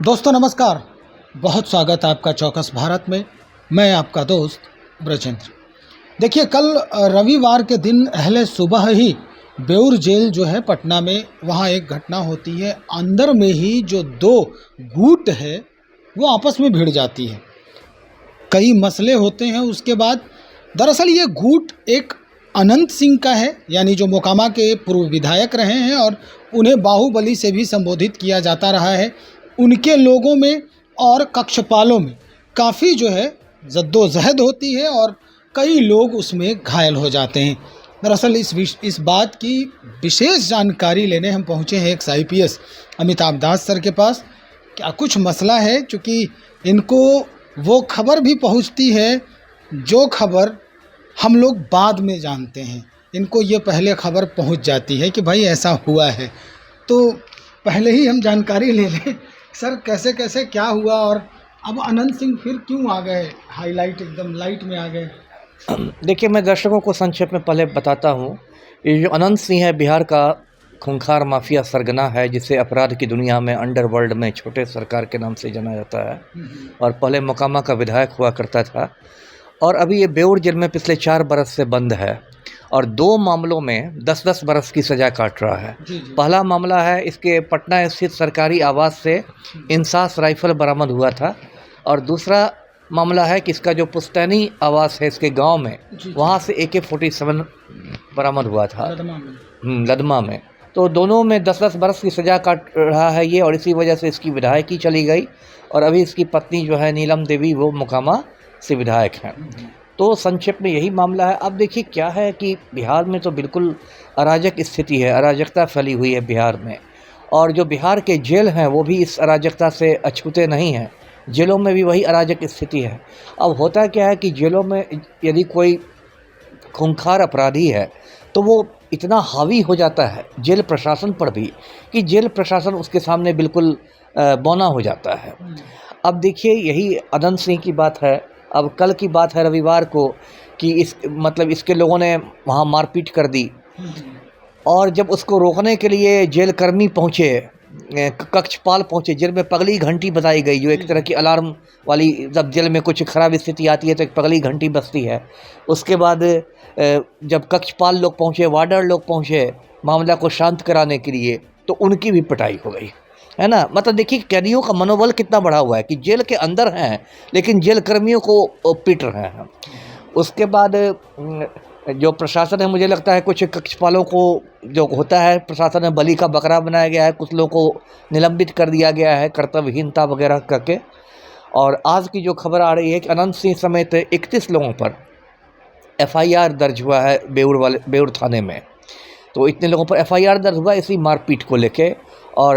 दोस्तों नमस्कार। बहुत स्वागत है आपका चौकस भारत में। मैं आपका दोस्त ब्रजेंद्र। देखिए कल रविवार के दिन अहले सुबह ही बेउर जेल जो है पटना में, वहाँ एक घटना होती है। अंदर में ही जो दो गुट है वो आपस में भिड़ जाती है। कई मसले होते हैं। उसके बाद दरअसल ये गुट एक अनंत सिंह का है, यानी जो मोकामा के पूर्व विधायक रहे हैं और उन्हें बाहुबली से भी संबोधित किया जाता रहा है। उनके लोगों में और कक्षपालों में काफ़ी जो है जद्दोजहद होती है और कई लोग उसमें घायल हो जाते हैं। दरअसल इस बात की विशेष जानकारी लेने हम पहुँचे हैं एक IPS अमिताभ दास सर के पास। क्या कुछ मसला है, चूँकि इनको वो खबर भी पहुँचती है जो खबर हम लोग बाद में जानते हैं। इनको ये पहले खबर पहुँच जाती है कि भाई ऐसा हुआ है। तो पहले ही हम जानकारी ले लें सर, कैसे कैसे क्या हुआ और अब अनंत सिंह फिर क्यों आ गए, हाईलाइट एकदम लाइट में आ गए। देखिए, मैं दर्शकों को संक्षेप में पहले बताता हूँ। ये जो अनंत सिंह है, बिहार का खूंखार माफिया सरगना है, जिसे अपराध की दुनिया में, अंडरवर्ल्ड में छोटे सरकार के नाम से जाना जाता है और पहले मोकामा का विधायक हुआ करता था और अभी ये बेउर जेल में पिछले 4 बरस से बंद है और 2 मामलों में 10-10 बरस की सज़ा काट रहा है। पहला मामला है, इसके पटना स्थित सरकारी आवास से इंसास राइफल बरामद हुआ था और दूसरा मामला है कि इसका जो पुस्तैनी आवास है इसके गांव में, वहां से AK-47 बरामद हुआ था लदमा में। तो दोनों में 10-10 बरस की सज़ा काट रहा है ये, और इसी वजह से इसकी विधायकी चली गई और अभी इसकी पत्नी जो है नीलम देवी, वो मोकामा से विधायक हैं। तो संक्षेप में यही मामला है। अब देखिए क्या है कि बिहार में तो बिल्कुल अराजक स्थिति है, अराजकता फैली हुई है बिहार में, और जो बिहार के जेल हैं वो भी इस अराजकता से अछूते नहीं हैं। जेलों में भी वही अराजक स्थिति है। अब होता क्या है कि जेलों में यदि कोई खूंखार अपराधी है तो वो इतना हावी हो जाता है जेल प्रशासन पर भी कि जेल प्रशासन उसके सामने बिल्कुल बौना हो जाता है। अब देखिए, यही अनंत सिंह की बात है। अब कल की बात है रविवार को कि इसके लोगों ने वहाँ मारपीट कर दी और जब उसको रोकने के लिए जेल कर्मी पहुँचे, कक्षपाल पहुँचे, जेल में पगली घंटी बजाई गई, जो एक तरह की अलार्म वाली, जब जेल में कुछ ख़राब स्थिति आती है तो एक पगली घंटी बजती है। उसके बाद जब कक्षपाल लोग पहुँचे, वार्डर लोग पहुँचे मामला को शांत कराने के लिए, तो उनकी भी पिटाई हो गई, है ना। मतलब देखिए कैदियों का मनोबल कितना बढ़ा हुआ है कि जेल के अंदर हैं लेकिन जेल कर्मियों को पीट रहे हैं। उसके बाद जो प्रशासन है, मुझे लगता है कुछ कक्षपालों को, जो होता है प्रशासन में, बलि का बकरा बनाया गया है, कुछ लोगों को निलंबित कर दिया गया है कर्तव्यहीनता वगैरह करके। और आज की जो खबर आ रही है कि अनंत सिंह समेत 31 लोगों पर FIR दर्ज हुआ है बेउर थाने में। तो इतने लोगों पर FIR दर्ज हुआ इसी मारपीट को लेके। और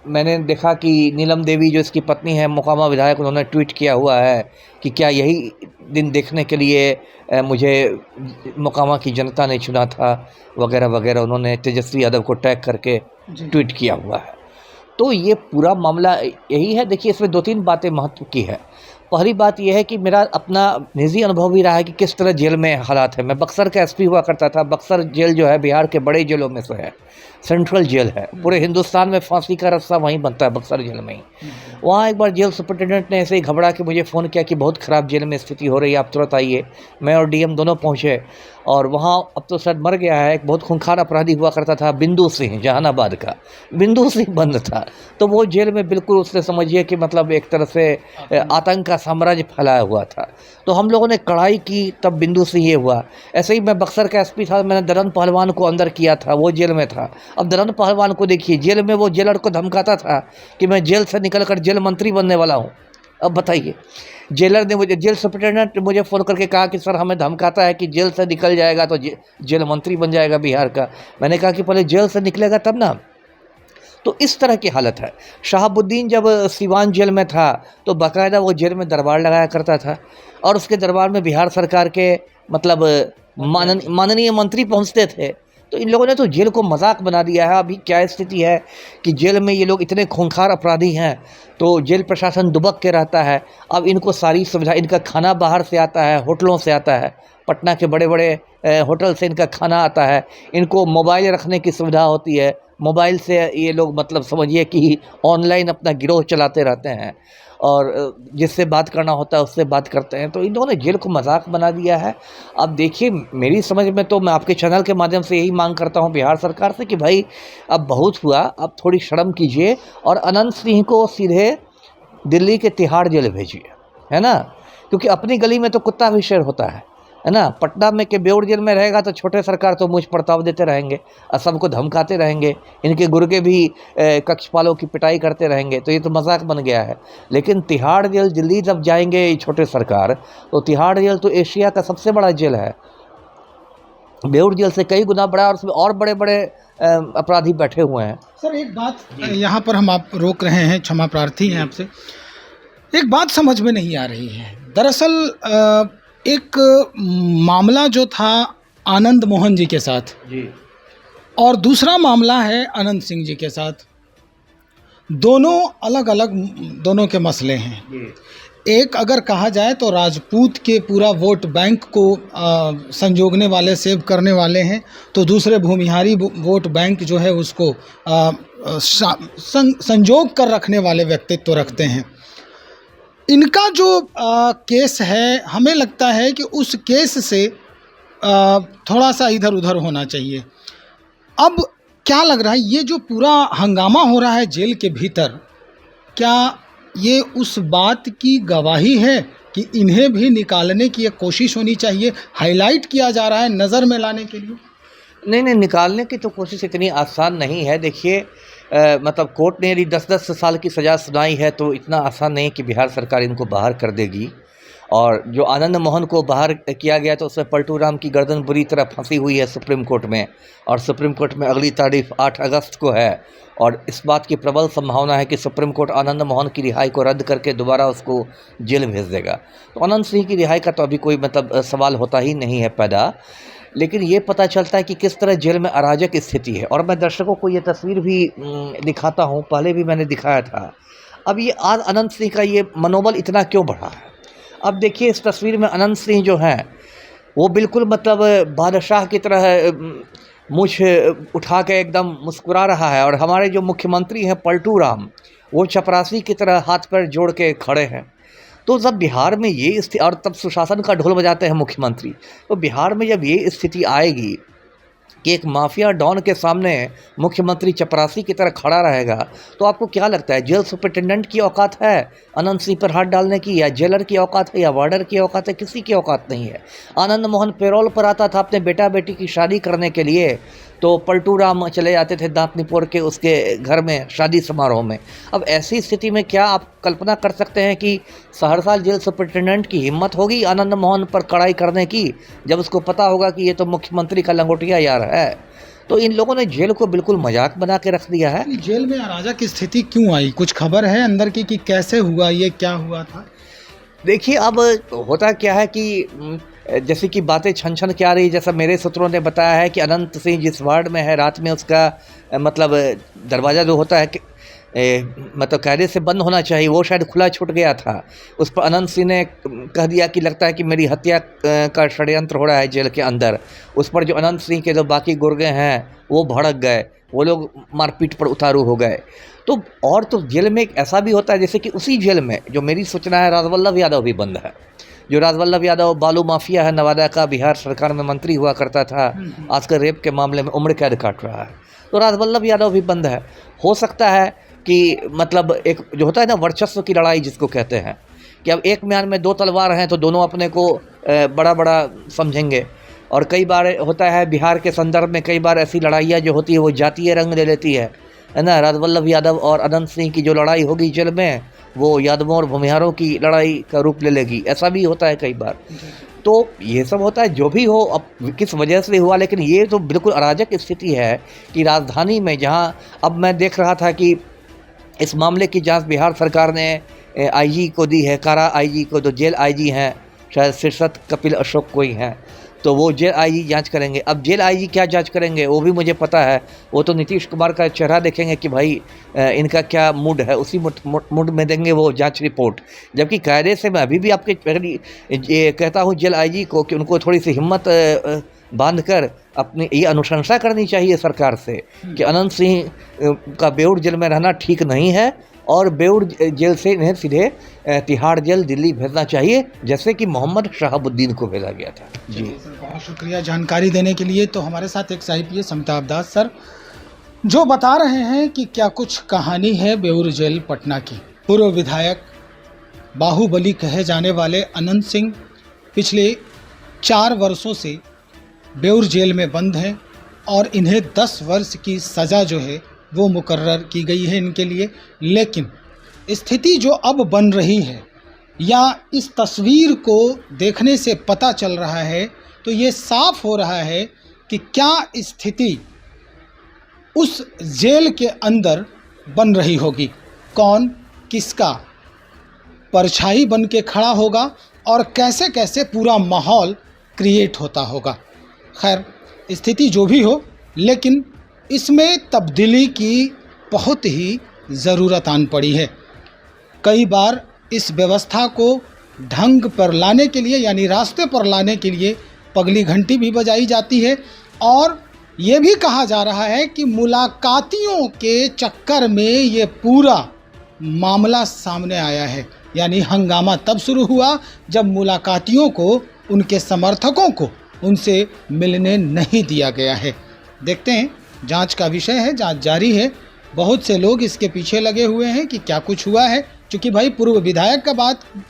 मैंने देखा कि नीलम देवी, जो इसकी पत्नी है, मोकामा विधायक, उन्होंने ट्वीट किया हुआ है कि क्या यही दिन देखने के लिए मुझे मोकामा की जनता ने चुना था, वगैरह वगैरह। उन्होंने तेजस्वी यादव को टैग करके ट्वीट किया हुआ है। तो ये पूरा मामला यही है। देखिए, इसमें 2-3 बातें महत्व की है। पहली बात यह है कि मेरा अपना निजी अनुभव भी रहा है कि किस तरह जेल में हालात है। मैं बक्सर का SP हुआ करता था। बक्सर जेल जो है बिहार के बड़े जेलों में से है, सेंट्रल जेल है। पूरे हिंदुस्तान में फांसी का रास्ता वहीं बनता है, बक्सर जेल में ही। वहाँ एक बार जेल सुपरिटेंडेंट ने ऐसे ही घबरा के मुझे फ़ोन किया कि बहुत ख़राब जेल में स्थिति हो रही है, आप तुरंत आइए। मैं और DM दोनों पहुँचे और वहाँ, अब तो शायद मर गया है, एक बहुत खूंखार अपराधी हुआ करता था, बिंदु सिंह, जहानाबाद का बिंदु सिंह बंद था। तो वो जेल में बिल्कुल, उसने समझिए कि मतलब एक तरह से आतंक का साम्राज्य फैलाया हुआ था। तो हम लोगों ने कड़ाई की, तब बिंदु सिंह ये हुआ। ऐसे ही मैं बक्सर का SP था, मैंने दरन पहलवान को अंदर किया था, वो जेल में था। अब दरन पहलवान को देखिए, जेल में वो जेलर को धमकाता था कि मैं जेल से निकल कर जेल मंत्री बनने वाला हूँ। अब बताइए, जेलर ने मुझे, जेल सुपरिटेंडेंट ने मुझे फ़ोन करके कहा कि सर हमें धमकाता है कि जेल से निकल जाएगा तो जेल मंत्री बन जाएगा बिहार का। मैंने कहा कि पहले जेल से निकलेगा तब ना। तो इस तरह की हालत है। शहाबुद्दीन जब सीवान जेल में था तो बाकायदा वो जेल में दरबार लगाया करता था और उसके दरबार में बिहार सरकार के मतलब माननीय मंत्री पहुंचते थे। तो इन लोगों ने तो जेल को मजाक बना दिया है। अभी क्या स्थिति है कि जेल में ये लोग इतने खूंखार अपराधी हैं तो जेल प्रशासन दुबक के रहता है। अब इनको सारी सुविधा, इनका खाना बाहर से आता है, होटलों से आता है, पटना के बड़े बड़े होटल से इनका खाना आता है। इनको मोबाइल रखने की सुविधा होती है, मोबाइल से ये लोग मतलब समझिए कि ऑनलाइन अपना गिरोह चलाते रहते हैं और जिससे बात करना होता है उससे बात करते हैं। तो इन लोगों ने जेल को मजाक बना दिया है। अब देखिए मेरी समझ में तो मैं आपके चैनल के माध्यम से यही मांग करता हूँ बिहार सरकार से कि भाई अब बहुत हुआ, अब थोड़ी शर्म कीजिए और अनंत सिंह को सीधे दिल्ली के तिहाड़ जेल भेजिए, है ना, क्योंकि अपनी गली में तो कुत्ता भी शेर होता है ना। पटना में के बेउर जेल में रहेगा तो छोटे सरकार तो मुझ परताव देते रहेंगे और सबको धमकाते रहेंगे, इनके गुर्गे भी कक्षपालों की पिटाई करते रहेंगे, तो ये तो मजाक बन गया है। लेकिन तिहाड़ जेल दिल्ली जब जाएंगे ये छोटे सरकार, तो तिहाड़ जेल तो एशिया का सबसे बड़ा जेल है, बेउर जेल से कई गुना बड़ा, और उसमें और बड़े बड़े अपराधी बैठे हुए हैं। सर एक बात यहाँ पर हम आप रोक रहे हैं, क्षमा प्रार्थी हैं आपसे। एक बात समझ में नहीं आ रही है। दरअसल एक मामला जो था आनंद मोहन जी के साथ जी, और दूसरा मामला है अनंत सिंह जी के साथ, दोनों अलग अलग दोनों के मसले हैं। जी, एक अगर कहा जाए तो राजपूत के पूरा वोट बैंक को संजोगने वाले, सेव करने वाले हैं, तो दूसरे भूमिहारी वोट बैंक जो है उसको संजोग कर रखने वाले व्यक्तित्व रखते हैं। इनका जो केस है, हमें लगता है कि उस केस से थोड़ा सा इधर उधर होना चाहिए। अब क्या लग रहा है, ये जो पूरा हंगामा हो रहा है जेल के भीतर, क्या ये उस बात की गवाही है कि इन्हें भी निकालने की एक कोशिश होनी चाहिए, हाईलाइट किया जा रहा है नज़र में लाने के लिए? नहीं, निकालने की तो कोशिश इतनी आसान नहीं है। देखिए मतलब कोर्ट ने यदि 10-10 साल की सज़ा सुनाई है तो इतना आसान नहीं कि बिहार सरकार इनको बाहर कर देगी। और जो आनंद मोहन को बाहर किया गया तो उसमें पलटू राम की गर्दन बुरी तरह फंसी हुई है सुप्रीम कोर्ट में, और सुप्रीम कोर्ट में अगली तारीख 8 अगस्त को है, और इस बात की प्रबल संभावना है कि सुप्रीम कोर्ट आनंद मोहन की रिहाई को रद्द करके दोबारा उसको जेल भेज देगा। तो अनंत सिंह की रिहाई का तो अभी कोई मतलब सवाल होता ही नहीं है पैदा। लेकिन ये पता चलता है कि किस तरह जेल में अराजक स्थिति है, और मैं दर्शकों को ये तस्वीर भी दिखाता हूँ, पहले भी मैंने दिखाया था। अब ये आज अनंत सिंह का ये मनोबल इतना क्यों बढ़ा है? अब देखिए इस तस्वीर में अनंत सिंह जो हैं वो बिल्कुल मतलब बादशाह की तरह मूछ उठा के एकदम मुस्कुरा रहा है, और हमारे जो मुख्यमंत्री हैं पलटू राम, वो चपरासी की तरह हाथ पैर जोड़ के खड़े हैं। तो जब बिहार में ये स्थिति, और तब सुशासन का ढोल बजाते हैं मुख्यमंत्री, तो बिहार में जब ये स्थिति आएगी कि एक माफिया डॉन के सामने मुख्यमंत्री चपरासी की तरह खड़ा रहेगा, तो आपको क्या लगता है जेल सुपरिटेंडेंट की औकात है अनंत सिंह पर हाथ डालने की, या जेलर की औकात है, या वार्डर की औकात है? किसी की औकात नहीं है। आनंद मोहन पेरोल पर आता था अपने बेटा बेटी की शादी करने के लिए, तो पलटू राम चले जाते थे दांत निपोर के उसके घर में शादी समारोह में। अब ऐसी स्थिति में क्या आप कल्पना कर सकते हैं कि सहरसा जेल सुपरिटेंडेंट की हिम्मत होगी आनंद मोहन पर कड़ाई करने की, जब उसको पता होगा कि ये तो मुख्यमंत्री का लंगोटिया यार है? तो इन लोगों ने जेल को बिल्कुल मजाक बना के रख दिया है। जेल में अराजक स्थिति क्यों आई, कुछ खबर है अंदर की कि कैसे हुआ, ये क्या हुआ था? देखिए अब होता क्या है कि जैसे कि बातें छन छन के आ रही, जैसा मेरे सूत्रों ने बताया है कि अनंत सिंह जिस वार्ड में है, रात में उसका मतलब दरवाज़ा जो होता है मतलब कायदे से बंद होना चाहिए, वो शायद खुला छूट गया था। उस पर अनंत सिंह ने कह दिया कि लगता है कि मेरी हत्या का षड्यंत्र हो रहा है जेल के अंदर। उस पर जो अनंत सिंह के जो बाकी गुर्गे हैं वो भड़क गए, वो लोग मारपीट पर उतारू हो गए। तो और तो जेल में एक ऐसा भी होता है, जैसे कि उसी जेल में जो मेरी सूचना है राजवल्लभ यादव भी बंद है। जो राजवल्लभ यादव बालू माफिया है नवादा का, बिहार सरकार में मंत्री हुआ करता था, आजकल रेप के मामले में उम्र कैद काट रहा है, तो राजवल्लभ यादव भी बंद है। हो सकता है कि मतलब एक जो होता है ना वर्चस्व की लड़ाई जिसको कहते हैं, कि अब एक म्यान में दो तलवार हैं तो दोनों अपने को बड़ा बड़ा समझेंगे। और कई बार होता है बिहार के संदर्भ में, कई बार ऐसी लड़ाइयाँ जो होती है वो जातीय रंग ले लेती है ना। राजवल्लभ यादव और अनंत सिंह की जो लड़ाई होगी जेल में, वो यादवों और भूमिहारों की लड़ाई का रूप ले लेगी, ऐसा भी होता है कई बार। तो ये सब होता है, जो भी हो अब किस वजह से हुआ, लेकिन ये तो बिल्कुल अराजक स्थिति है कि राजधानी में, जहाँ अब मैं देख रहा था कि इस मामले की जांच बिहार सरकार ने आईजी को दी है, कारा आईजी को, जो जेल आईजी हैं शायद शीर्षत कपिल अशोक कोई हैं, तो वो जेल आईजी जांच करेंगे। अब जेल आईजी क्या जांच करेंगे वो भी मुझे पता है, वो तो नीतीश कुमार का चेहरा देखेंगे कि भाई इनका क्या मूड है, उसी मूड में देंगे वो जांच रिपोर्ट। जबकि कायदे से मैं अभी भी आपके ये कहता हूँ जेल आईजी को कि उनको थोड़ी सी हिम्मत बांधकर अपनी ये अनुशंसा करनी चाहिए सरकार से कि अनंत सिंह का बेऊर जेल में रहना ठीक नहीं है और बेऊर जेल से इन्हें सीधे तिहाड़ जेल दिल्ली भेजना चाहिए, जैसे कि मोहम्मद शहाबुद्दीन को भेजा गया था। जी सर, बहुत शुक्रिया जानकारी देने के लिए। तो हमारे साथ एक IPS अमिताभ दास सर जो बता रहे हैं कि क्या कुछ कहानी है बेऊर जेल पटना की। पूर्व विधायक बाहुबली कहे जाने वाले अनंत सिंह पिछले 4 वर्षों से बेऊर जेल में बंद हैं और इन्हें 10 वर्ष की सज़ा जो है वो मुकर्रर की गई है इनके लिए। लेकिन स्थिति जो अब बन रही है या इस तस्वीर को देखने से पता चल रहा है तो ये साफ हो रहा है कि क्या स्थिति उस जेल के अंदर बन रही होगी, कौन किसका परछाई बन के खड़ा होगा और कैसे कैसे पूरा माहौल क्रिएट होता होगा। खैर स्थिति जो भी हो, लेकिन इसमें तब्दीली की बहुत ही ज़रूरत आन पड़ी है। कई बार इस व्यवस्था को ढंग पर लाने के लिए यानी रास्ते पर लाने के लिए पगली घंटी भी बजाई जाती है और ये भी कहा जा रहा है कि मुलाकातियों के चक्कर में ये पूरा मामला सामने आया है। यानी हंगामा तब शुरू हुआ जब मुलाकातियों को, उनके समर्थकों को उनसे मिलने नहीं दिया गया है। देखते हैं, जांच का विषय है, जांच जारी है। बहुत से लोग इसके पीछे लगे हुए हैं कि क्या कुछ हुआ है, क्योंकि भाई पूर्व विधायक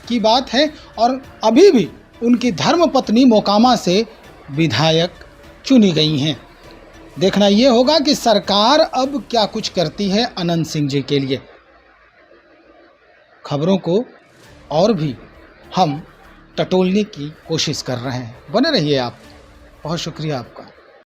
की बात है और अभी भी उनकी धर्मपत्नी मोकामा से विधायक चुनी गई हैं। देखना ये होगा कि सरकार अब क्या कुछ करती है अनंत सिंह जी के लिए। खबरों को और भी हम टटोलने की कोशिश कर रहे हैं। बने रहिए आप। बहुत शुक्रिया आपका।